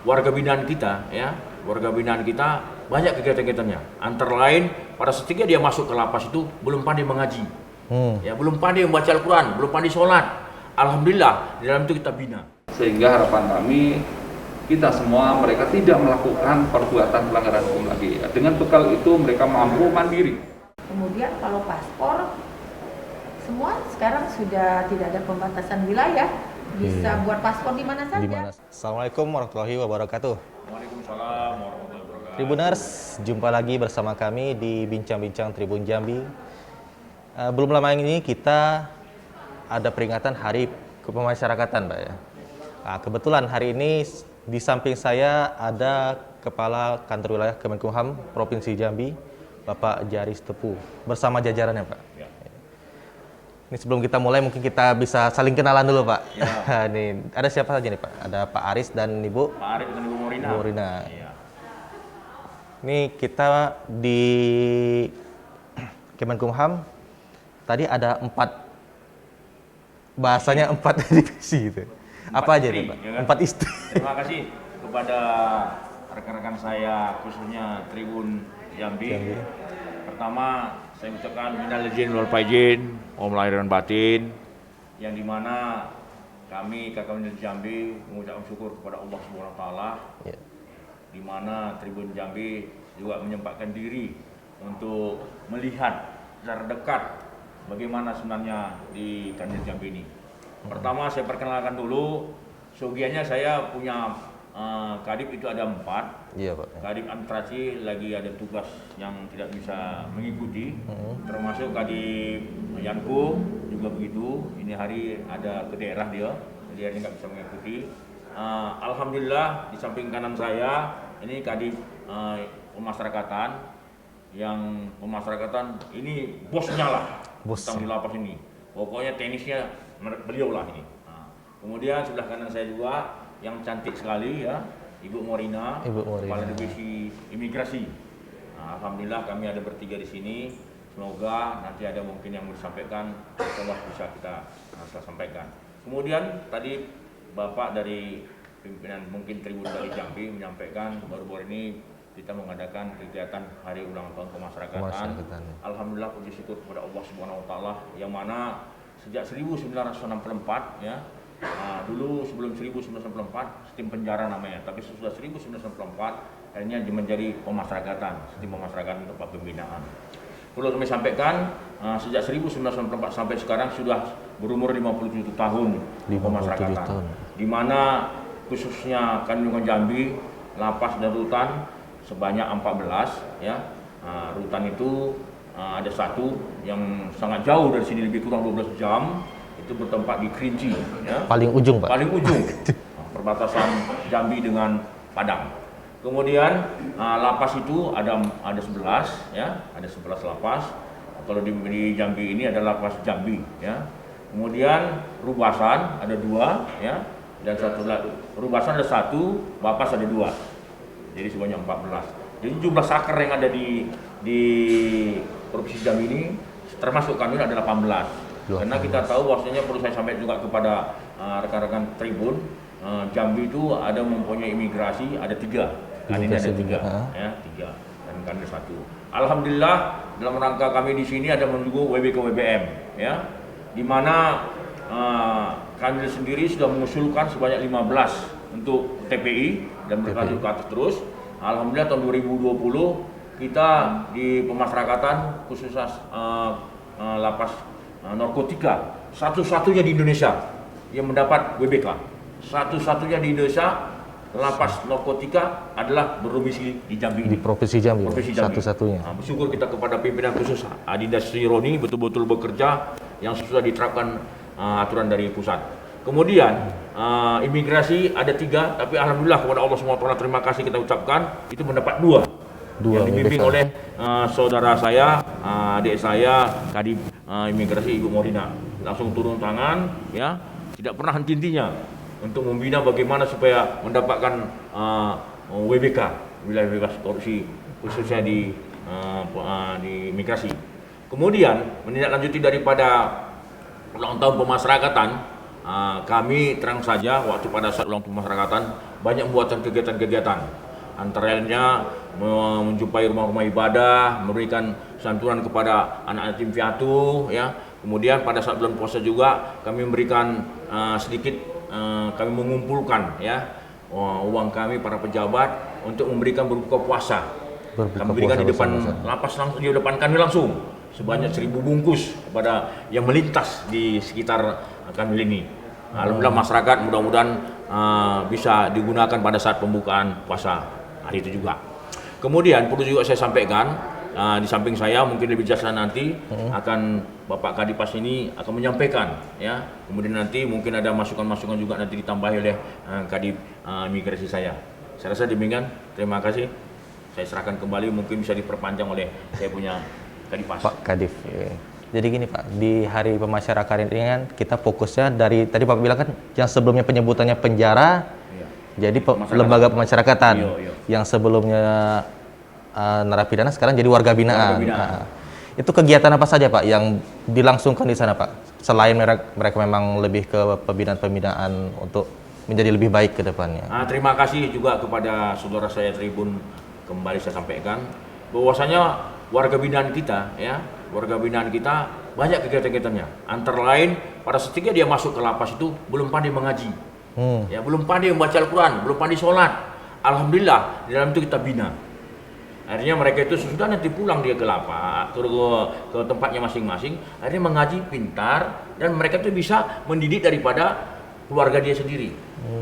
warga binaan kita, ya, warga binaan kita banyak kegiatan-kegiatannya. Antara lain pada ketika dia masuk ke lapas itu belum pandai mengaji, ya, belum pandai membaca Al-Quran, belum pandai sholat. Alhamdulillah di dalam itu kita bina. Sehingga harapan kami kita semua mereka tidak melakukan perbuatan pelanggaran hukum lagi. Dengan bekal itu mereka mampu mandiri. Kemudian kalau paspor, semua sekarang sudah tidak ada pembatasan wilayah, bisa buat paspor di mana saja. Assalamualaikum warahmatullahi wabarakatuh. Waalaikumsalam warahmatullahi wabarakatuh. Tribuners, jumpa lagi bersama kami di Bincang-Bincang Tribun Jambi. Belum lama ini kita ada peringatan Hari Kepemasyarakatan, Pak, ya. Nah, kebetulan hari ini di samping saya ada Kepala Kantor Wilayah Kemenkumham Provinsi Jambi, Bapak Jaris Tepu, bersama jajarannya, Pak. Ya. Ini sebelum kita mulai mungkin kita bisa saling kenalan dulu, Pak. Ya. Nih, ada siapa saja nih, Pak? Ada Pak Aris dan Ibu? Pak Arif dan Ibu Morina. Bu Rina. Ya. Ini kita di Kemenkumham tadi ada 4, bahasanya 4 divisi gitu. Apa aja nih, Pak? Ya kan? 4 istri. Terima kasih kepada rekan-rekan saya khususnya Tribun Jambi. Pertama saya ucapkan minal izin wal faizin, om lahir dan batin, yang dimana kami KKM Jambi mengucapkan syukur kepada Allah Subhanahu Wa Taala, Ya. di mana Tribun Jambi juga menyempatkan diri untuk melihat secara dekat bagaimana sebenarnya di Kanwil Jambi ini. Pertama saya perkenalkan dulu, sogianya saya punya kadip itu ada 4. Iya, Pak. Kadip administrasi lagi ada tugas yang tidak bisa mengikuti, termasuk kadip Yanko juga begitu. Ini hari ada ke daerah dia, jadi hari ini nggak bisa mengikuti. Alhamdulillah di samping kanan saya ini kadip pemasyarakatan, yang pemasyarakatan ini bosnya lah, Bosnya. di lapas ini. Pokoknya teknisnya beliau lah ini. Kemudian sebelah kanan saya juga yang cantik sekali, ya, Ibu Morina, Kepala Divisi Imigrasi. Alhamdulillah kami ada bertiga di sini. Semoga nanti ada mungkin yang mau disampaikan, insyaallah bisa kita sampaikan. Kemudian tadi Bapak dari pimpinan mungkin Tribun dari Jambi menyampaikan baru-baru ini kita mengadakan kegiatan Hari Ulang Tahun Kemasyarakatan. Alhamdulillah puji syukur kepada Allah Subhanahu Wa Taala, yang mana sejak 1964, ya. Dulu sebelum 1994 sistem penjara namanya, tapi sesudah 1994 akhirnya menjadi pemasyarakatan, sistem pemasyarakatan untuk pembinaan. Perlu kami sampaikan, sejak 1994 sampai sekarang sudah berumur 57 tahun pemasyarakatan, di mana khususnya Kanwil Jambi, lapas dan rutan sebanyak 14, ya. Rutan itu ada satu yang sangat jauh dari sini, lebih kurang 12 jam. Itu bertempat di Kerinci, ya. Paling ujung, Pak. Paling ujung, perbatasan Jambi dengan Padang. Kemudian lapas itu ada 11, ya, ada 11 lapas. Kalau di Jambi ini ada lapas Jambi, ya. Kemudian Rubasan ada 2, ya, dan Rubasan ada 1, Bapas ada 2. Jadi sebanyak 14. Jadi jumlah sakar yang ada di Provinsi Jambi ini termasuk kami ada 18. Karena kita tahu bahwasanya, perlu saya sampaikan juga kepada rekan-rekan Tribun, Jambi itu ada mempunyai imigrasi ada 3, ini ada 3, ya, 3, dan Kanwil 1. Alhamdulillah dalam rangka kami di sini ada mendukung WBK WBM, ya, di mana Kanwil sendiri sudah mengusulkan sebanyak 15 untuk TPI dan berlanjut ke atas terus. Alhamdulillah tahun 2020 kita di pemasyarakatan khususnya lapas narkotika satu-satunya di Indonesia yang mendapat WBK, satu-satunya di Indonesia lapas narkotika adalah berdomisili di Jambi, di Provinsi Jambi, satu-satunya. Bersyukur kita kepada pimpinan khusus Adinda Sri Roni betul-betul bekerja yang sudah diterapkan aturan dari pusat. Kemudian imigrasi ada 3, tapi alhamdulillah kepada Allah SWT terima kasih kita ucapkan, itu mendapat 2 yang dibimbing oleh saudara saya, adik saya, Kadip Imigrasi Ibu Morina. Langsung turun tangan, ya, tidak pernah henti-hentinya untuk membina bagaimana supaya mendapatkan WBK, wilayah bebas korupsi, khususnya di imigrasi. Kemudian menindaklanjuti daripada ulang tahun pemasyarakatan, kami terang saja waktu pada saat ulang tahun pemasyarakatan banyak membuat kegiatan-kegiatan, antara lainnya menjumpai rumah-rumah ibadah, memberikan santunan kepada anak-anak tim piatu, ya. Kemudian pada saat bulan puasa juga kami memberikan sedikit, kami mengumpulkan, ya, uang kami para pejabat untuk memberikan berbuka puasa. Kami berikan di depan lapas, langsung di depan kami langsung sebanyak 1.000 bungkus kepada yang melintas di sekitar kami ini. Alhamdulillah masyarakat mudah-mudahan bisa digunakan pada saat pembukaan puasa hari itu juga. Kemudian perlu juga saya sampaikan, di samping saya mungkin lebih jasa nanti akan Bapak Kadipas ini akan menyampaikan, ya. Kemudian nanti mungkin ada masukan-masukan juga nanti ditambahi oleh Kadip Imigrasi saya. Saya rasa demikian. Terima kasih. Saya serahkan kembali, mungkin bisa diperpanjang oleh saya punya Kadipas. Pak Kadif. Jadi gini Pak, di hari pemasyarakatan ini kan kita fokusnya dari tadi Pak bilang kan yang sebelumnya penyebutannya penjara, jadi lembaga pemasyarakatan. Yang sebelumnya narapidana sekarang jadi warga binaan. Itu kegiatan apa saja Pak yang dilangsungkan di sana Pak? Selain mereka memang lebih ke pembinaan-pembinaan untuk menjadi lebih baik ke depannya. Terima kasih juga kepada saudara saya Tribun, kembali saya sampaikan bahwasanya warga binaan kita, ya, warga binaan kita banyak kegiatan-kegiatannya. Antara lain pada ketika dia masuk ke lapas itu belum pandai mengaji, ya, belum pandai membaca Al-Quran, belum pandai sholat. Alhamdulillah di dalam itu kita bina. Akhirnya mereka itu sudah nanti pulang dia ke lapas, ke tempatnya masing-masing, akhirnya mengaji pintar dan mereka itu bisa mendidik daripada keluarga dia sendiri.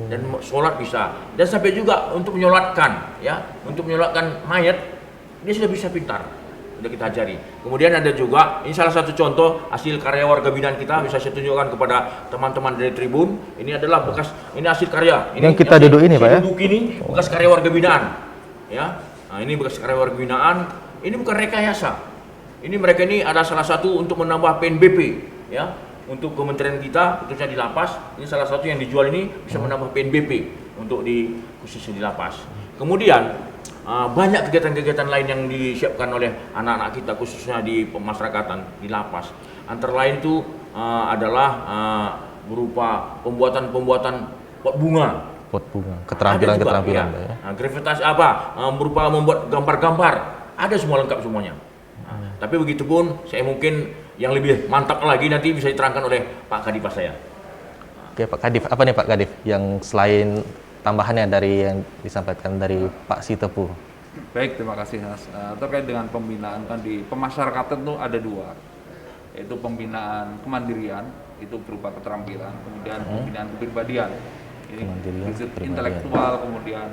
Dan sholat bisa, dan sampai juga untuk menyolatkan, ya, untuk menyolatkan mayat dia sudah bisa pintar, sudah kita ajari. Kemudian ada juga, ini salah satu contoh hasil karya warga binaan kita, bisa saya tunjukkan kepada teman-teman dari Tribun. Ini adalah bekas, ini hasil karya ini yang kita duduk ini Pak, ya, duduk ini bekas karya warga binaan, ya. Ini bekas karya warga binaan, ini bukan rekayasa, ini mereka ini ada salah satu untuk menambah PNBP, ya. Untuk kementerian kita, khususnya di lapas, ini salah satu yang dijual ini bisa menambah PNBP untuk khususnya di lapas. Kemudian banyak kegiatan-kegiatan lain yang disiapkan oleh anak-anak kita khususnya di pemasyarakatan di lapas. Antara lain itu adalah berupa pembuatan pot bunga. Pot bunga, keterampilan-keterampilan, ya. Gravitasi berupa membuat gambar-gambar, ada semua lengkap semuanya. Tapi begitupun saya mungkin yang lebih mantap lagi nanti bisa diterangkan oleh Pak Kadipas saya. Oke Pak Kadif, apa nih Pak Kadif yang selain tambahannya dari yang disampaikan dari Pak Sitepu? Baik, terima kasih Mas. Terkait dengan pembinaan kan di pemasyarakatan itu ada dua, yaitu pembinaan kemandirian, itu berupa keterampilan, kemudian pembinaan kepribadian. Ini prinsip intelektual, kemudian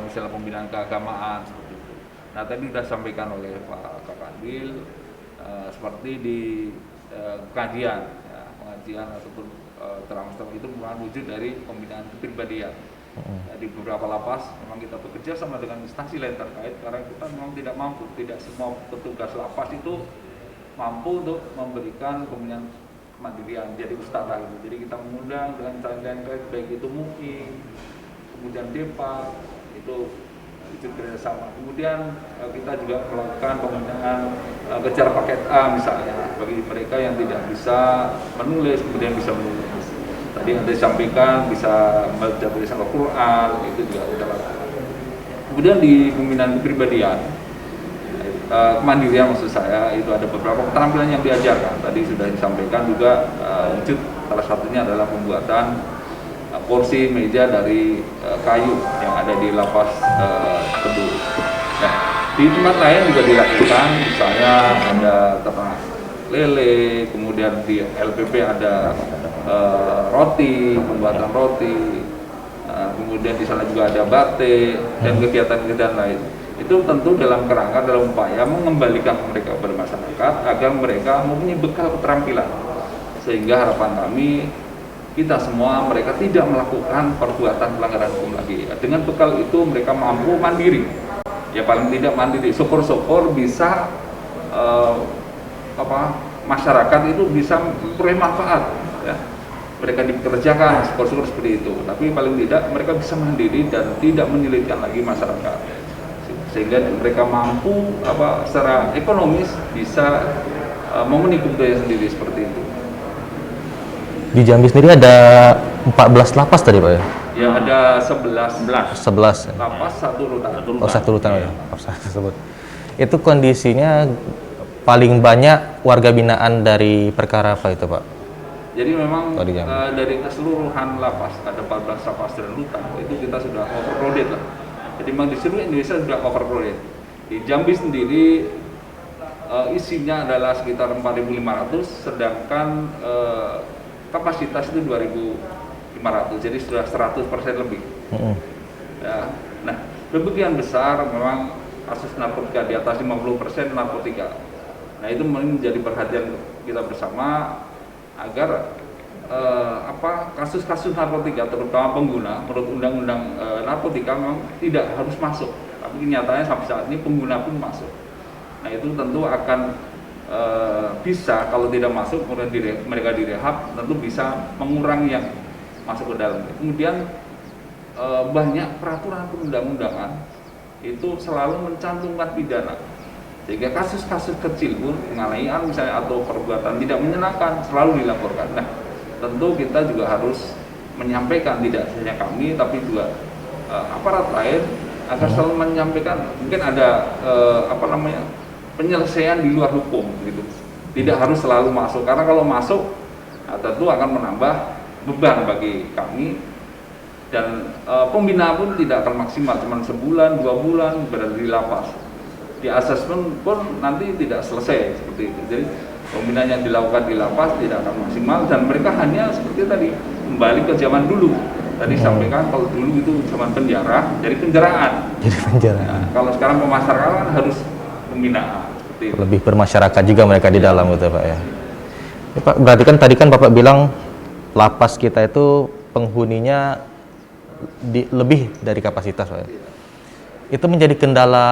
misalnya pembinaan keagamaan seperti itu. Nah tadi sudah disampaikan oleh Pak Kakandil, seperti di pengajian, ya, pengajian ataupun terang-terang itu merupakan wujud dari pembinaan kepribadian. Di beberapa lapas memang kita bekerja sama dengan instansi lain terkait karena kita memang tidak mampu, tidak semua petugas lapas itu mampu untuk memberikan pembinaan kemandirian jadi ustadz gitu. Jadi kita mengundang dengan lain terkait baik itu MUI, kemudian DEPA itu kerjasama. Kemudian kita juga melakukan pembinaan kejar paket A misalnya bagi mereka yang tidak bisa menulis kemudian bisa menulis. Tadi yang disampaikan bisa membaca tulisan Al-Quran, itu juga kita lakukan. Kemudian di pembinaan kepribadian, kemandirian maksud saya itu ada beberapa keterampilan yang diajarkan. Tadi sudah disampaikan juga wujud salah satunya adalah pembuatan kursi meja dari kayu yang ada di lapas Kedul. Nah, di tempat lain juga dilakukan, misalnya ada ternak lele, kemudian di LPP ada roti, pembuatan roti, kemudian di sana juga ada batik dan kegiatan-kegiatan lain. Itu tentu dalam kerangka, dalam upaya mengembalikan mereka kepada masyarakat agar mereka mempunyai bekal keterampilan, sehingga harapan kami kita semua mereka tidak melakukan perbuatan pelanggaran hukum lagi. Dengan bekal itu mereka mampu mandiri, ya paling tidak mandiri. Syukur-syukur bisa masyarakat itu bisa memperoleh manfaat, ya. Mereka dipekerjakan, syukur-syukur seperti itu. Tapi paling tidak mereka bisa mandiri dan tidak menyulitkan lagi masyarakat, sehingga mereka mampu secara ekonomis bisa memenuhi kebutuhan sendiri seperti itu. Di Jambi sendiri ada 14 lapas tadi Pak ya? Ya ada 11 11. 11. lapas, 1 rutan. Oh, satu rutan ya, tersebut. Itu kondisinya paling banyak warga binaan dari perkara apa itu, Pak? Jadi memang Oh, di Jambi. dari keseluruhan lapas, ada 14 lapas dan rutan, itu kita sudah overcrowded lah. Jadi memang di seluruh Indonesia sudah overcrowded. Di Jambi sendiri isinya adalah sekitar 4.500, sedangkan kapasitas itu 2.500, jadi sudah 100% lebih. Ya. Nah, sebagian besar memang kasus narkotika, di atas 50% narkotika. Nah, itu menjadi perhatian kita bersama agar kasus-kasus narkotika, terutama pengguna, menurut undang-undang narkotika memang tidak harus masuk, tapi kenyataannya sampai saat ini pengguna pun masuk. Nah, itu tentu akan bisa, kalau tidak masuk kemudian mereka direhab, tentu bisa mengurangi yang masuk ke dalam. Kemudian banyak peraturan perundang-undangan itu selalu mencantumkan pidana, sehingga kasus-kasus kecil pun, penganiayaan misalnya atau perbuatan tidak menyenangkan selalu dilaporkan. Nah, tentu kita juga harus menyampaikan, tidak hanya kami tapi juga aparat lain, agar selalu menyampaikan mungkin ada penyelesaian di luar hukum gitu. Tidak harus selalu masuk, karena kalau masuk tentu akan menambah beban bagi kami, dan pembinaan pun tidak akan maksimal, cuma sebulan, 2 bulan berada di lapas. Di asesmen pun nanti tidak selesai seperti itu. Jadi pembinaan yang dilakukan di lapas tidak akan maksimal, dan mereka hanya seperti tadi kembali ke zaman dulu. Tadi sampaikan kalau dulu itu zaman penjara, jadi penjaraan. Jadi penjara. Nah, kalau sekarang pemasarakatan harus pembinaan. Seperti itu. Lebih bermasyarakat juga mereka di dalam gitu, Pak ya. Ya, Pak, berarti kan tadi kan Bapak bilang lapas kita itu penghuninya lebih dari kapasitas, Pak ya. Itu menjadi kendala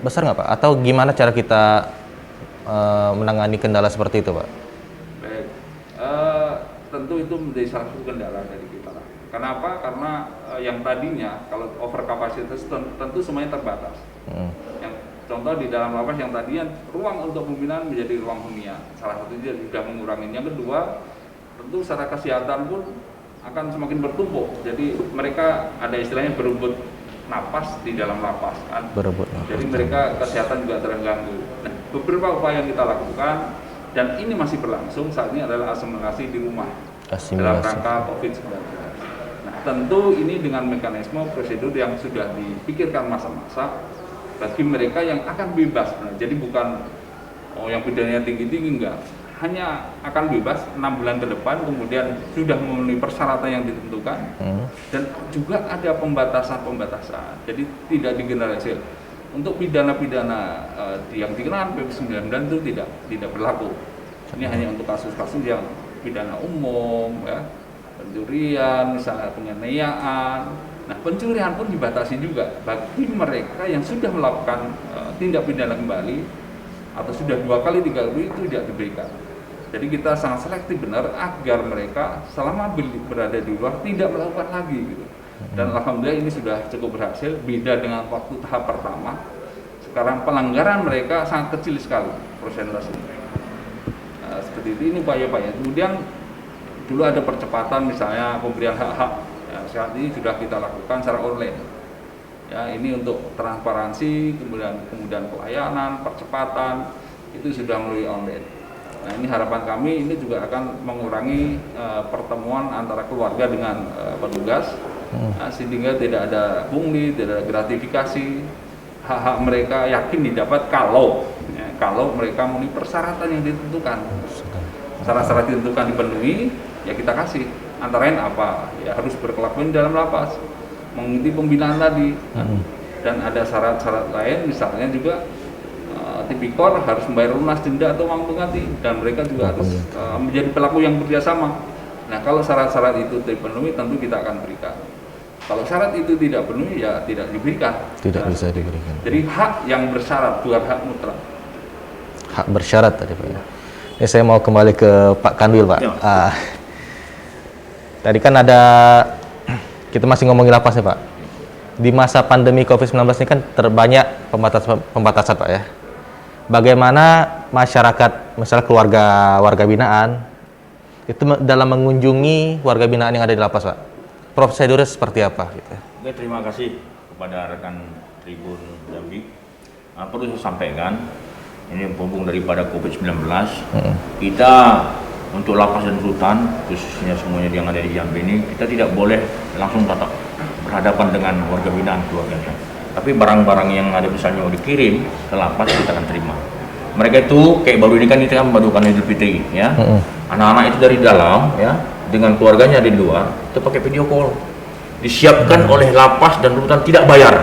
besar nggak, Pak? Atau gimana cara kita menangani kendala seperti itu, Pak? Baik, tentu itu menjadi salah satu kendala dari kita. Kenapa? Karena yang tadinya kalau over kapasitas tentu semuanya terbatas. Yang contoh di dalam lapas yang tadinya ruang untuk pembinaan menjadi ruang hunian, salah satunya sudah mengurangi. Yang kedua, tentu secara kesehatan pun akan semakin bertumpuk. Jadi mereka ada istilahnya berebut napas di dalam lapas kan. Berebut. Jadi mereka kesehatan juga terganggu. Nah, beberapa upaya yang kita lakukan dan ini masih berlangsung saat ini adalah asimilasi di rumah dalam rangka COVID-19. Nah, tentu ini dengan mekanisme prosedur yang sudah dipikirkan masa-masa bagi mereka yang akan bebas. Nah, jadi bukan yang pidananya tinggi-tinggi, enggak. Hanya akan bebas 6 bulan ke depan, kemudian sudah memenuhi persyaratan yang ditentukan, dan juga ada pembatasan-pembatasan. Jadi tidak digeneralisir. Untuk pidana-pidana yang dikenakan PP 99 itu tidak berlaku. Ini hanya untuk kasus-kasus yang pidana umum, ya, pencurian, misalnya penganiayaan. Nah, pencurian pun dibatasi juga bagi mereka yang sudah melakukan tindak pidana kembali atau sudah 2 kali, 3 kali itu tidak diberikan. Jadi kita sangat selektif benar agar mereka selama berada di luar tidak melakukan lagi gitu. Dan alhamdulillah ini sudah cukup berhasil, beda dengan waktu tahap pertama. Sekarang pelanggaran mereka sangat kecil sekali persentasenya. Seperti ini upaya-upaya. Kemudian dulu ada percepatan misalnya pemberian hak-hak. Ya, saat ini sudah kita lakukan secara online. Ya, ini untuk transparansi, kemudian pelayanan, percepatan itu sudah melalui online. Nah, ini harapan kami ini juga akan mengurangi pertemuan antara keluarga dengan petugas, sehingga tidak ada pungli, tidak ada gratifikasi. Hak-hak mereka yakin didapat kalau mereka memenuhi persyaratan yang ditentukan. Syarat-syarat ditentukan dipenuhi, ya kita kasih. Antara lain apa? Ya harus berkelakuan dalam lapas, mengikuti pembinaan tadi, dan ada syarat-syarat lain, misalnya juga tipikor harus membayar lunas denda atau uang pengganti, dan mereka juga harus menjadi pelaku yang kerjasama. Nah, kalau syarat-syarat itu dipenuhi, tentu kita akan berikan. Kalau syarat itu tidak penuhi, ya tidak diberikan. Tidak bisa diberikan. Jadi hak yang bersyarat, bukan hak mutlak. Hak bersyarat tadi, Pak. Ini saya mau kembali ke Pak Kanwil, Pak. Ya. Tadi kan ada, kita masih ngomongin lapas nih, Pak. Di masa pandemi COVID-19 ini kan terbanyak pembatasan, Pak ya. Bagaimana masyarakat, misalnya warga binaan, itu dalam mengunjungi warga binaan yang ada di lapas, Pak? prosedurnya seperti apa gitu. Oke, terima kasih kepada rekan Tribun Jambi. Perlu saya sampaikan, ini berhubung daripada COVID-19, kita untuk lapas dan rutan, khususnya semuanya yang ada di Jambi ini, kita tidak boleh langsung tatap berhadapan dengan warga binaan keluarganya. Tapi barang-barang yang ada misalnya mau dikirim ke lapas, kita akan terima. Mereka itu kayak baru ini kan kita kan baru Idul Fitri, ya. Anak-anak itu dari dalam, ya, dengan keluarganya di luar, itu pakai video call. Disiapkan oleh lapas dan rutan tidak bayar.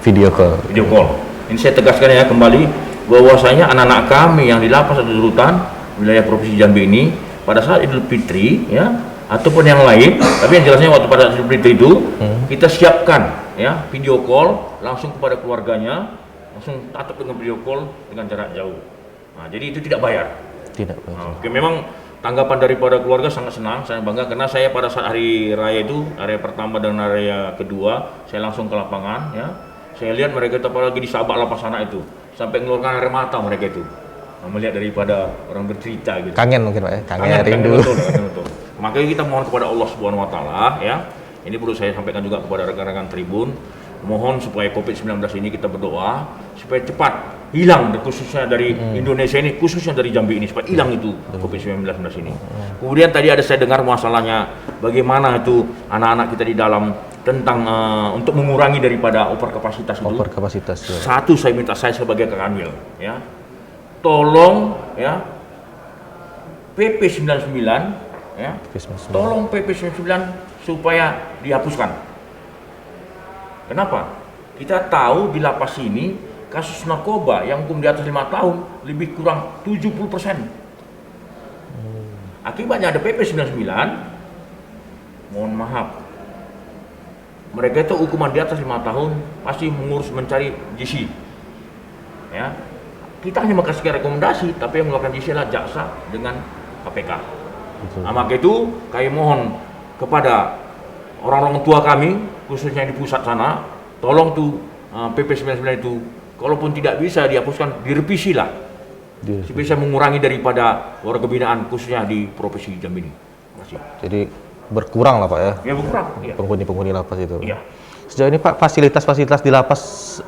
Video call. Video call. Ini saya tegaskan ya kembali bahwasanya anak-anak kami yang di lapas atau di rutan wilayah Provinsi Jambi ini pada saat Idul Fitri, ya, ataupun yang lain, tapi yang jelasnya waktu pada Idul Fitri itu kita siapkan, ya, video call langsung kepada keluarganya, langsung tatap dengan video call dengan jarak jauh. Nah, jadi itu tidak bayar. Tidak. Oke, memang tanggapan daripada keluarga sangat senang, saya bangga karena saya pada saat hari raya itu, hari pertama dan hari raya kedua, saya langsung ke lapangan, ya. Saya lihat mereka itu apalagi di Sabak lapas anak itu, sampai mengeluarkan air mata mereka itu. Melihat daripada orang bercerita gitu. Kangen mungkin Pak ya, kangen rindu. Betul. Makanya kita mohon kepada Allah Subhanahu wa taala, ya. Ini perlu saya sampaikan juga kepada rekan-rekan Tribun. Mohon supaya COVID-19 ini kita berdoa supaya cepat hilang, khususnya dari Indonesia ini, khususnya dari Jambi ini, supaya hilang itu COVID-19 ini. Kemudian tadi ada saya dengar masalahnya bagaimana itu anak-anak kita di dalam tentang untuk mengurangi daripada overkapasitas itu. Overkapasitas. Ya. Satu saya minta, saya sebagai Kanwil, ya, tolong, ya, PP 99, ya, tolong PP 99 supaya dihapuskan. Kenapa? Kita tahu di lapas ini kasus narkoba yang hukum di atas 5 tahun lebih kurang 70%. Akibatnya ada PP 99, mohon maaf, mereka itu hukuman di atas 5 tahun pasti mengurus mencari GC, ya. Kita hanya mengasih rekomendasi, tapi yang mengeluarkan GC adalah jaksa dengan KPK. Nah, maka itu kami mohon kepada orang-orang tua kami, khususnya di pusat sana, tolong tuh PP 99 itu, kalaupun tidak bisa dihapuskan, direvisi lah, supaya bisa mengurangi daripada warga binaan khususnya di Provinsi Jambi ini. Terima kasih. Jadi berkurang lah Pak ya, Ya berkurang. Ya. penghuni lapas itu. Iya. Sejauh ini Pak, fasilitas-fasilitas di lapas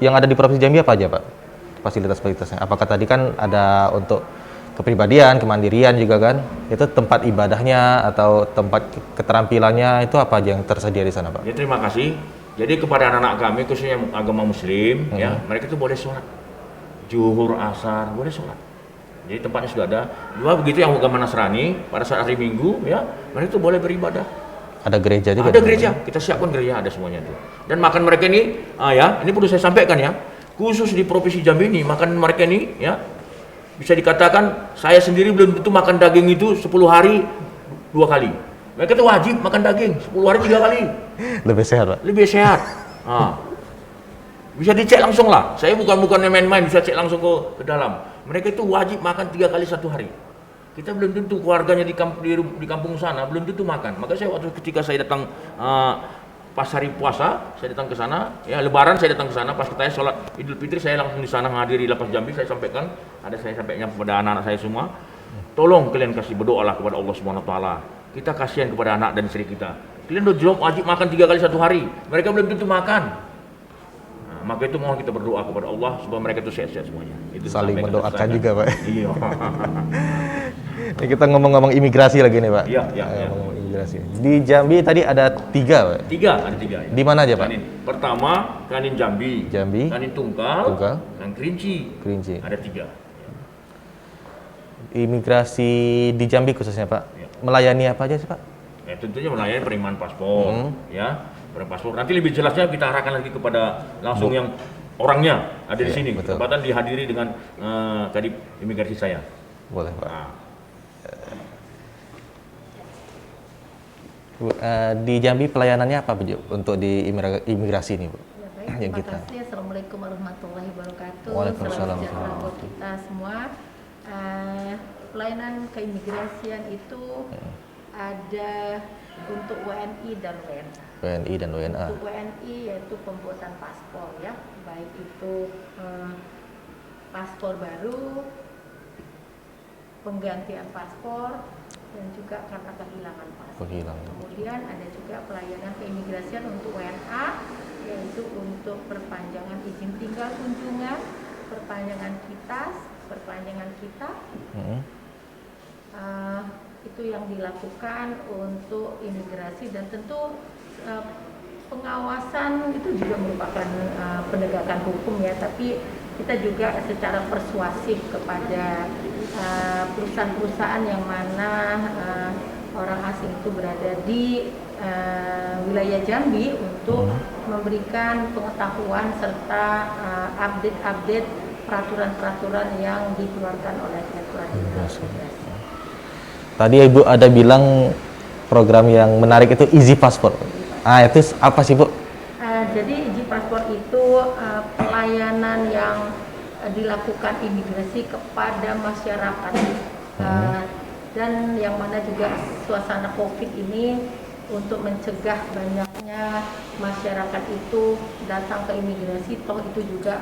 yang ada di Provinsi Jambi apa aja Pak? Fasilitas-fasilitasnya. Apakah tadi kan ada untuk kepribadian, kemandirian juga kan? Itu tempat ibadahnya atau tempat keterampilannya itu apa aja yang tersedia di sana Pak? Ya, terima kasih. Jadi kepada anak-anak kami khususnya agama Muslim, ya, mereka itu boleh sholat, zuhur, asar, boleh sholat. Jadi tempatnya sudah ada. Dua begitu yang agama Nasrani pada saat hari Minggu, ya, mereka itu boleh beribadah. Ada gereja juga? Ada gereja, kita siapkan gereja, ada semuanya itu. Dan makan mereka ini, ya, ini perlu saya sampaikan ya, khusus di Provinsi Jambi ini, makan mereka ini, ya, bisa dikatakan saya sendiri belum tentu makan daging itu 10 hari 2 kali. Mereka itu wajib makan daging 10 hari 3 kali. Lebih sehat Pak? Lebih sehat. Bisa dicek langsung lah. Saya bukan main-main, bisa cek langsung ke dalam. Mereka itu wajib makan 3 kali 1 hari. Kita belum tentu keluarganya di kampung sana belum tentu makan. Maka saya ketika saya datang pas hari puasa, saya datang ke sana, ya, Lebaran saya datang ke sana, pas kita sholat Idul Fitri saya langsung di sana menghadiri lapas Jambi, saya sampaikan, saya sampaikan kepada anak-anak saya semua, tolong kalian kasih berdoalah kepada Allah Subhanahu wa taala. Kita kasihan kepada anak dan istri kita. Kalian udah wajib makan 3 kali 1 hari. Mereka belum tentu makan. Nah, maka itu mohon kita berdoa kepada Allah supaya mereka itu sehat-sehat semuanya. Itu saling mendoakan juga Pak. Iya. Ini kita ngomong-ngomong imigrasi lagi nih Pak. Iya. Ngomong imigrasi. Di Jambi tadi ada 3 Pak? Ada 3. Ya. Di mana aja Pak? Pertama, Kanin Jambi, Kanin Tungkal, dan Kerinci. Ada 3. Imigrasi di Jambi khususnya Pak, melayani apa aja sih Pak? Ya, tentunya melayani penerimaan paspor, ya, penerimaan paspor. Nanti lebih jelasnya kita arahkan lagi kepada langsung yang orangnya ada di sini. Kesempatan dihadiri dengan tadi imigrasi saya. Boleh Pak. Nah. Di Jambi pelayanannya apa Bu untuk di imigrasi ini Bu? Ya, baik, terima kasih. Assalamualaikum warahmatullahi wabarakatuh. Waalaikumsalam. Salam sejahtera buat kita semua. Pelayanan keimigrasian itu ada untuk WNI dan WNA. WNI dan WNA. Untuk WNI yaitu pembuatan paspor, ya, baik itu paspor baru, penggantian paspor, dan juga karena kehilangan paspor. Kehilangan. Kemudian ada juga pelayanan keimigrasian untuk WNA, yaitu untuk perpanjangan izin tinggal kunjungan, perpanjangan kitas, perpanjangan kita. Itu yang dilakukan untuk imigrasi, dan tentu pengawasan itu juga merupakan penegakan hukum ya, tapi kita juga secara persuasif kepada perusahaan-perusahaan yang mana orang asing itu berada di wilayah Jambi untuk memberikan pengetahuan serta update-update peraturan-peraturan yang dikeluarkan oleh Direktorat Jenderal Imigrasi. Tadi Ibu ada bilang program yang menarik itu Easy Passport. Itu apa sih Bu? Jadi Easy Passport itu pelayanan yang dilakukan imigrasi kepada masyarakat, dan yang mana juga suasana COVID ini untuk mencegah banyaknya masyarakat itu datang ke imigrasi, toh itu juga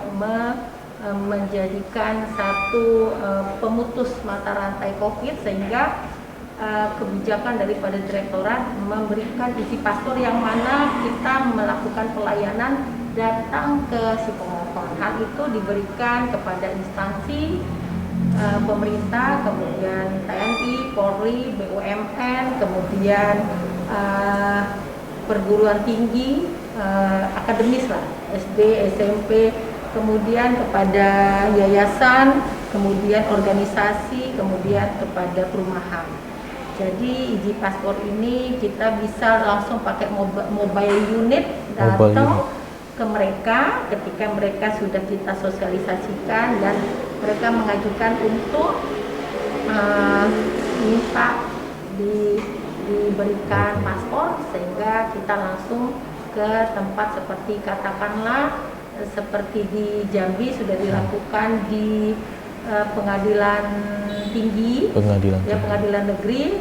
menjadikan satu pemutus mata rantai COVID, sehingga kebijakan daripada direktorat memberikan isi paspor yang mana kita melakukan pelayanan datang ke si pemohon. Hal itu diberikan kepada instansi pemerintah, kemudian TNI, Polri, BUMN, kemudian perguruan tinggi, akademis lah, SD, SMP, kemudian kepada yayasan, kemudian organisasi, kemudian kepada perumahan. Jadi Easy Passport ini kita bisa langsung pakai mobile unit datang ke mereka ketika mereka sudah kita sosialisasikan, dan mereka mengajukan untuk minta diberikan paspor, sehingga kita langsung ke tempat seperti katakanlah seperti di Jambi sudah dilakukan di pengadilan tinggi, pengadilan negeri.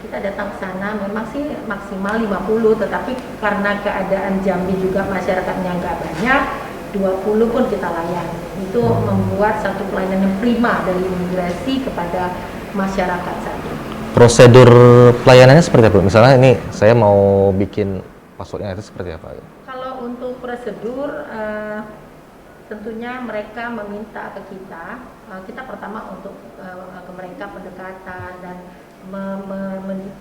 Kita datang ke sana, memang sih maksimal 50, tetapi karena keadaan Jambi juga masyarakatnya nggak banyak, 20 pun kita layani. Itu membuat satu pelayanan yang prima dari imigrasi kepada masyarakat saja. Prosedur pelayanannya seperti apa? Misalnya ini saya mau bikin paspornya, itu seperti apa? Kalau untuk prosedur, tentunya mereka meminta ke kita, kita pertama untuk ke mereka pendekatan dan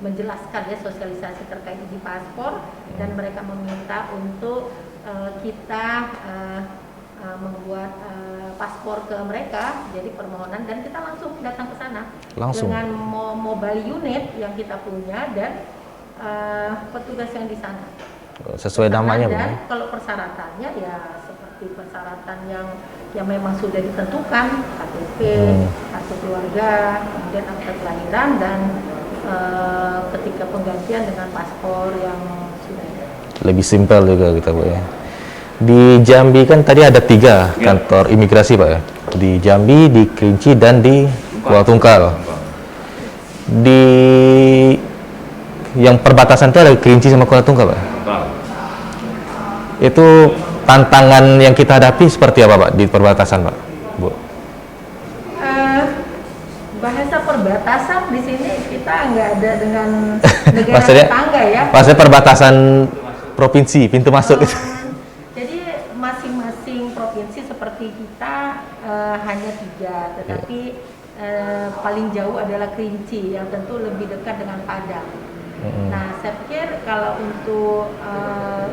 menjelaskan ya sosialisasi terkait izin paspor, dan mereka meminta untuk kita membuat paspor ke mereka, jadi permohonan, dan kita langsung datang ke sana dengan mobile unit yang kita punya dan petugas yang di sana. Sesuai namanya, dan kalau persyaratannya ya seperti persyaratan yang memang sudah ditentukan, KTP, kartu keluarga, kemudian akta kelahiran, dan ketika penggantian dengan paspor yang sudah ada. Lebih simpel juga kita Bu ya. Di Jambi kan tadi ada 3 kantor imigrasi Pak ya. Di Jambi, di Kerinci, dan di Kuala Tungkal. Di yang perbatasan itu ada Kerinci sama Kuala Tungkal Pak. Itu tantangan yang kita hadapi seperti apa Pak di perbatasan Pak, Bu? Bahasa perbatasan di sini kita nggak ada dengan negara tetangga ya. Maksudnya perbatasan provinsi, pintu masuk. Jadi masing-masing provinsi seperti kita hanya 3, tetapi paling jauh adalah Kerinci yang tentu lebih dekat dengan Padang. Nah, saya pikir kalau untuk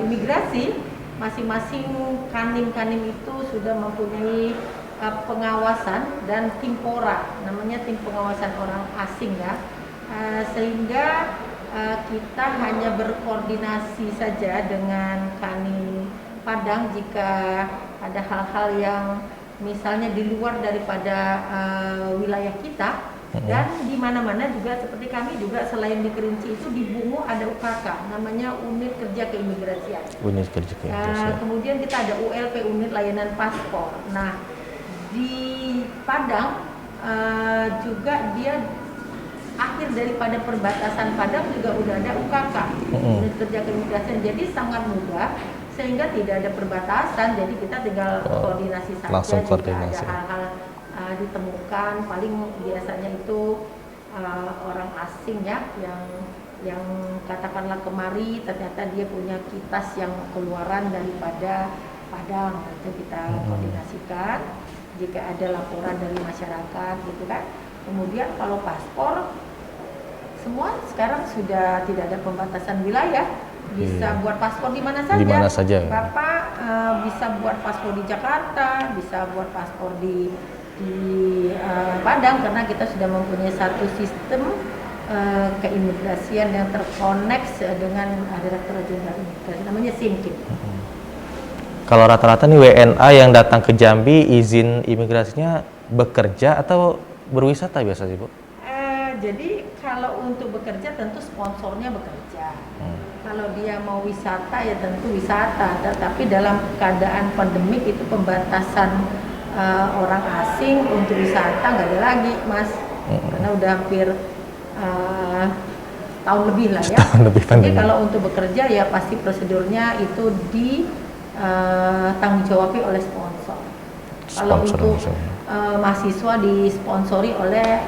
imigrasi, masing-masing kanim-kanim itu sudah mempunyai pengawasan dan tim PORA, namanya tim pengawasan orang asing ya, sehingga kita hanya berkoordinasi saja dengan kanim Padang jika ada hal-hal yang misalnya di luar daripada wilayah kita. Dan di mana-mana juga seperti kami juga selain di Kerinci itu di Bungu ada UKK, namanya Unit Kerja Keimigrasian. Unit Kerja Keimigrasian. Kemudian kita ada ULP, Unit Layanan Paspor. Nah, di Padang juga dia akhir daripada perbatasan Padang juga udah ada UKK, Unit Kerja Keimigrasian. Jadi sangat mudah, sehingga tidak ada perbatasan. Jadi kita tinggal koordinasi saja. Langsung koordinasi. Jika ada hal-hal ditemukan, paling biasanya itu orang asing ya yang katakanlah kemari ternyata dia punya kitas yang keluaran daripada Padang, itu kita koordinasikan jika ada laporan dari masyarakat gitu kan. Kemudian kalau paspor semua sekarang sudah tidak ada pembatasan wilayah, bisa buat paspor di mana saja. Di mana saja. Bapak bisa buat paspor di Jakarta, bisa buat paspor di Padang, karena kita sudah mempunyai satu sistem keimigrasian yang terkoneksi dengan Direktorat Jenderal Imigrasi, namanya SIMKIM. Kalau rata-rata nih WNA yang datang ke Jambi, izin imigrasinya bekerja atau berwisata biasa sih, Bu? Jadi kalau untuk bekerja tentu sponsornya bekerja. Kalau dia mau wisata ya tentu wisata. Tetapi dalam keadaan pandemik itu pembatasan orang asing untuk wisata nggak ada lagi, Mas. Karena udah hampir tahun lebih lah ya. Jadi kalau untuk bekerja ya pasti prosedurnya itu tanggung jawabnya oleh sponsor. Kalau untuk mahasiswa disponsori oleh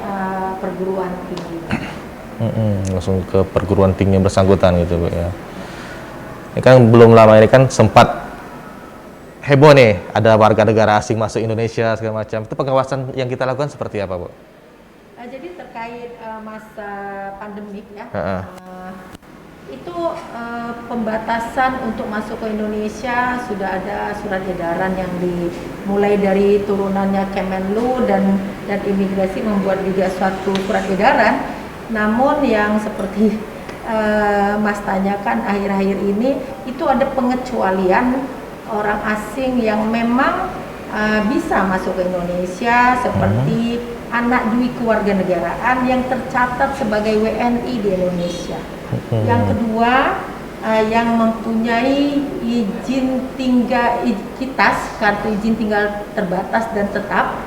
perguruan tinggi. Langsung ke perguruan tinggi yang bersangkutan gitu, Bu ya. Ini kan belum lama ini kan sempat heboh nih, ada warga negara asing masuk Indonesia segala macam. Itu pengawasan yang kita lakukan seperti apa, Bu? Jadi terkait masa pandemik ya. Itu pembatasan untuk masuk ke Indonesia sudah ada surat edaran yang dimulai dari turunannya Kemenlu dan imigrasi membuat juga suatu surat edaran. Namun yang seperti Mas tanyakan akhir-akhir ini itu ada pengecualian orang asing yang memang bisa masuk ke Indonesia seperti anak dui kewarganegaraan yang tercatat sebagai WNI di Indonesia. Yang kedua, yang mempunyai izin tinggal kitas, kartu izin tinggal terbatas dan tetap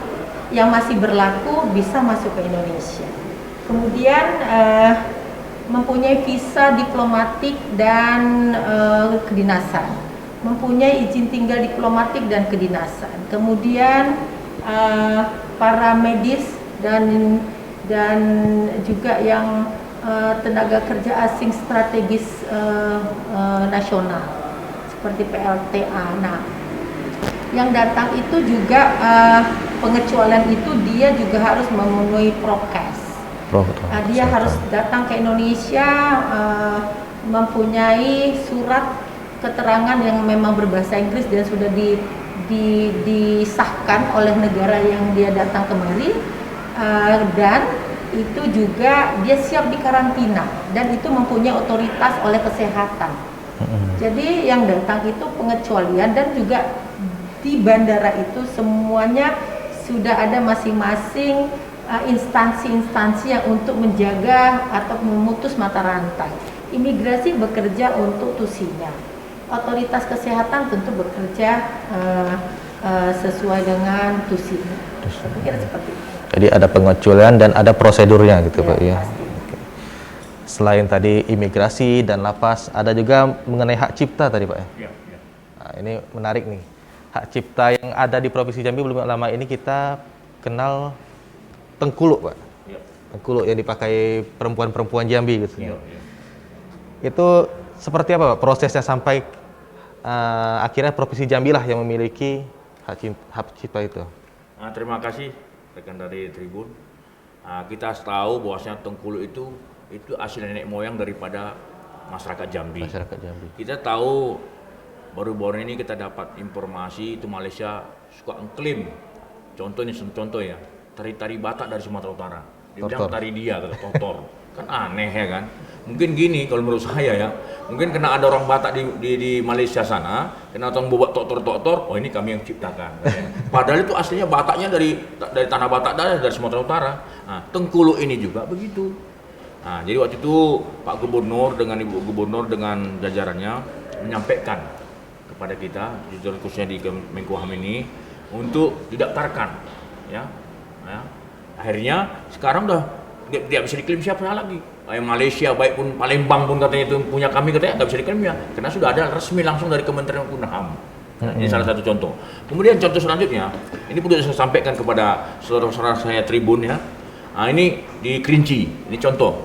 yang masih berlaku bisa masuk ke Indonesia. Kemudian mempunyai visa diplomatik dan kedinasan, mempunyai izin tinggal diplomatik dan kedinasan. Kemudian para medis dan juga yang tenaga kerja asing strategis nasional seperti PLTA. Nah, yang datang itu juga pengecualian itu dia juga harus memenuhi prokes. Dia harus datang ke Indonesia mempunyai surat keterangan yang memang berbahasa Inggris dan sudah disahkan oleh negara yang dia datang kemari, dan itu juga dia siap dikarantina dan itu mempunyai otoritas oleh kesehatan. Jadi yang datang itu pengecualian dan juga di bandara itu semuanya sudah ada masing-masing instansi-instansi yang untuk menjaga atau memutus mata rantai. Imigrasi bekerja untuk tusinya. Otoritas kesehatan tentu bekerja sesuai dengan tusinya. Saya pikir seperti itu. Jadi ada pengecualian dan ada prosedurnya gitu, Pak ya. Selain tadi imigrasi dan lapas, ada juga mengenai hak cipta tadi, Pak ya. Nah, ini menarik nih. Hak cipta yang ada di Provinsi Jambi belum lama ini kita kenal tengkuluk, Pak. Tengkuluk yang dipakai perempuan-perempuan Jambi gitu. Itu seperti apa, Pak, prosesnya sampai akhirnya Provinsi Jambi lah yang memiliki hak cipta itu? Terima kasih rekan dari Tribun. Kita tahu bahwasanya tengkuluk itu asli nenek moyang daripada masyarakat Jambi. Kita tahu baru-baru ini kita dapat informasi itu Malaysia suka mengklaim, contoh ya, tari-tari Batak dari Sumatera Utara. Dia bilang tari dia, kata Totor. Kan aneh ya kan. Mungkin gini kalau menurut saya ya, mungkin kena ada orang Batak di Malaysia sana, kena orang buat Totor, oh ini kami yang ciptakan. Padahal itu aslinya Bataknya dari tanah Batak dari Sumatera Utara. Nah, tengkuluk ini juga begitu. Nah, jadi waktu itu Pak Gubernur dengan Ibu Gubernur dengan jajarannya menyampaikan kepada kita, khususnya di Menkumham ini, untuk didaftarkan, ya. Akhirnya sekarang udah tidak bisa diklaim siapa lagi. Malaysia baik pun Palembang pun katanya itu punya kami, katanya nggak bisa diklaim ya, karena sudah ada resmi langsung dari Kementerian Hukum dan HAM. Ini salah satu contoh. Kemudian contoh selanjutnya, ini perlu saya sampaikan kepada saudara-saudara saya Tribun ya. Nah, ini di Kerinci, ini contoh.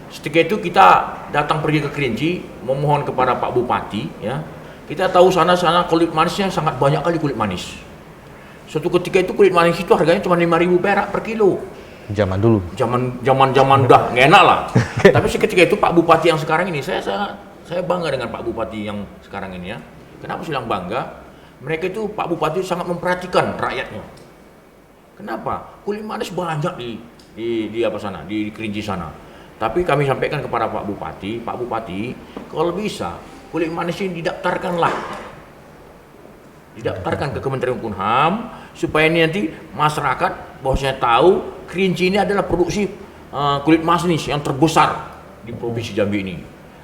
Ketika itu kita datang pergi ke Kerinci, memohon kepada Pak Bupati, ya. Kita tahu sana kulit manisnya sangat banyak kali kulit manis. Suatu ketika itu kulit manis itu harganya cuma 5.000 perak per kilo. Zaman dulu. Zaman udah nggak enak lah. Tapi seketika itu Pak Bupati yang sekarang ini, saya bangga dengan Pak Bupati yang sekarang ini ya. Kenapa saya bilang bangga? Mereka itu Pak Bupati sangat memperhatikan rakyatnya. Kenapa? Kulit manis banyak di apa sana, di Kerinci sana. Tapi kami sampaikan kepada Pak Bupati, kalau bisa kulit manis ini didaftarkanlah. Didaftarkan ke Kementerian Hukum HAM supaya ini nanti masyarakat bahwasanya tahu Kerinci ini adalah produksi kulit manis yang terbesar di Provinsi Jambi ini.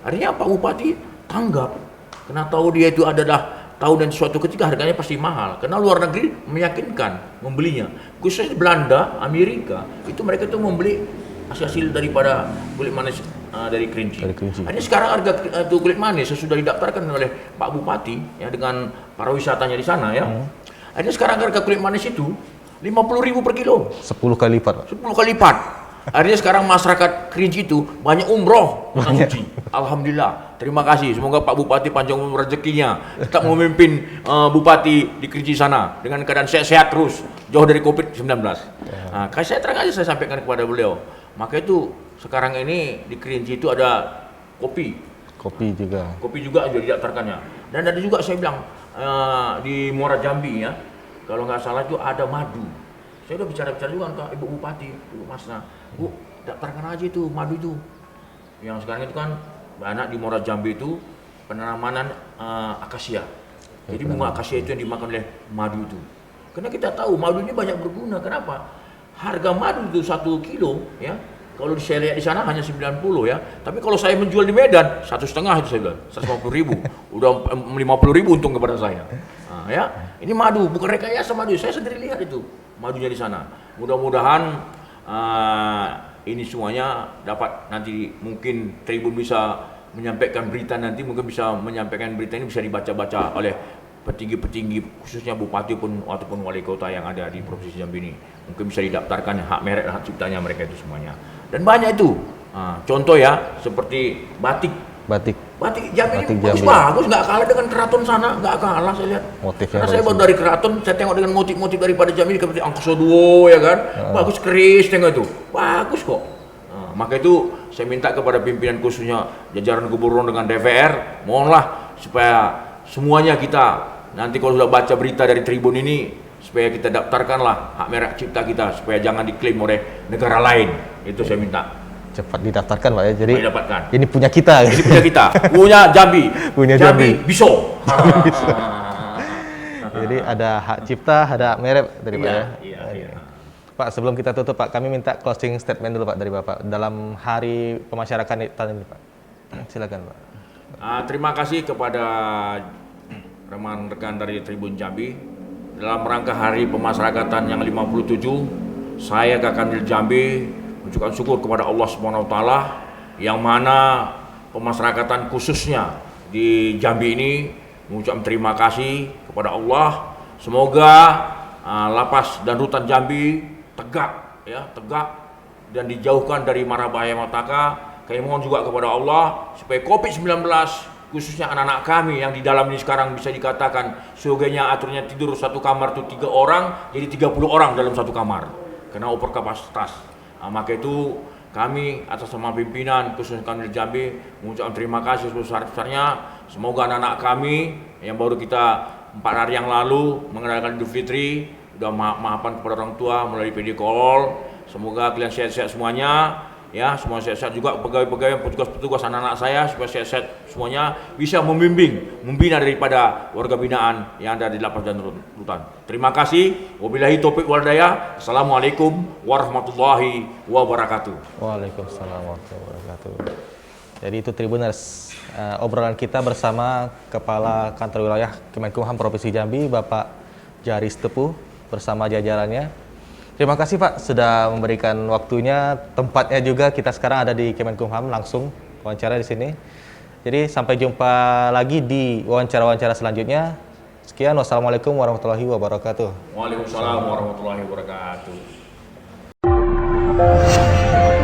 Artinya Pak Bupati tanggap karena tahu dia itu adalah tahu dan suatu ketika harganya pasti mahal karena luar negeri meyakinkan membelinya. Khususnya Belanda, Amerika itu mereka tuh membeli hasil daripada kulit manis dari Kerinci. Hanya sekarang harga kulit manis sudah didaftarkan oleh Pak Bupati ya dengan para wisatanya di sana ya. Hanya sekarang harga kulit manis itu 50.000 per kilo. 10 kali lipat, Pak. 10 kali lipat. Artinya sekarang masyarakat Kerinci itu banyak umroh tanah suci. Alhamdulillah. Terima kasih. Semoga Pak Bupati panjang umur rezekinya, tetap memimpin Bupati di Kerinci sana dengan keadaan sehat-sehat terus, jauh dari COVID-19. Nah, saya terang aja saya sampaikan kepada beliau. Maka itu sekarang ini di Kerinci itu ada kopi. Kopi juga. Kopi juga jadi didaftarkannya. Dan ada juga saya bilang di Muara Jambi ya, kalau nggak salah itu ada madu. Saya udah bicara juga ke Ibu Bupati, Ibu Masna, Bu, daftarkan aja itu madu itu. Yang sekarang itu kan banyak di Muara Jambi itu penanaman akasia. Jadi bunga akasia itu yang dimakan oleh madu itu. Karena kita tahu madu ini banyak berguna. Kenapa? Harga madu itu 1 kilo ya. Kalau saya lihat di sana hanya 90 ya. Tapi kalau saya menjual di Medan 1,5 itu saya bilang 150.000. Udah 50.000 untung kepada saya. Nah, ya. Ini madu bukan rekayasa madu. Saya sendiri lihat itu madunya di sana. Mudah-mudahan ini semuanya dapat nanti mungkin Tribun bisa menyampaikan berita nanti mungkin bisa menyampaikan berita ini bisa dibaca-baca oleh petinggi-petinggi khususnya bupati ataupun wali kota yang ada di Provinsi Jambi ini. Mungkin bisa didaftarkan hak merek hak ciptanya mereka itu semuanya. Dan banyak itu. Contoh ya seperti batik Jambi ini bagus, nggak kalah dengan keraton sana, nggak kalah saya lihat. Motifnya karena saya baru dari keraton, saya tengok dengan motif-motif daripada Jambi seperti Angkasa Duo ya kan, bagus keris tengok itu, bagus kok. Maka itu saya minta kepada pimpinan khususnya jajaran gubernur dengan DPR, mohonlah supaya semuanya kita nanti kalau sudah baca berita dari Tribun ini supaya kita daftarkanlah hak merek cipta kita supaya jangan diklaim oleh negara lain. Itu saya minta. Cepat didaftarkan, Pak ya. Jadi didapatkan. Ini punya kita. Ini punya kita. Punya Jambi. Punya Jambi. Biso. Jadi ada hak cipta, ada hak merek dari Pak ya. Iya. Pak, sebelum kita tutup Pak, kami minta closing statement dulu Pak dari Bapak dalam hari pemasyarakatan ini Pak. Silakan Pak. Terima kasih kepada rekan dari Tribun Jambi. Dalam rangka hari pemasyarakatan yang 57, saya Kakandil Jambi mengucapkan syukur kepada Allah SWT yang mana pemasyarakatan khususnya di Jambi ini mengucapkan terima kasih kepada Allah. Semoga lapas dan rutan Jambi tegak dan dijauhkan dari mara bahaya malapetaka. Kami mohon juga kepada Allah supaya COVID-19 khususnya anak-anak kami yang di dalam ini sekarang bisa dikatakan seyogianya aturnya tidur satu kamar itu 3 orang jadi 30 orang dalam satu kamar karena over kapasitas. Maka itu kami atas nama pimpinan khususnya kami di Jambi mengucapkan terima kasih sebesar-besarnya. Semoga anak-anak kami yang baru kita 4 hari yang lalu mengadakan Idul Fitri sudah maafan kepada orang tua melalui video call. Semoga kalian sehat-sehat semuanya. Ya, semua sehat-sehat juga pegawai-pegawai, petugas-petugas anak-anak saya supaya sehat-sehat semuanya bisa membina daripada warga binaan yang ada di lapas dan rutan. Terima kasih. Wabillahi taufiq wal hidayah. Assalamualaikum warahmatullahi wabarakatuh. Waalaikumsalam warahmatullahi wabarakatuh. Jadi itu Tribuners, obrolan kita bersama Kepala Kantor Wilayah Kemenkumham Provinsi Jambi, Bapak Jaris Tepuh bersama jajarannya. Terima kasih Pak sudah memberikan waktunya, tempatnya juga kita sekarang ada di Kemenkumham langsung wawancara di sini. Jadi sampai jumpa lagi di wawancara-wawancara selanjutnya. Sekian, wassalamualaikum warahmatullahi wabarakatuh. Waalaikumsalam warahmatullahi wabarakatuh. Terima kasih.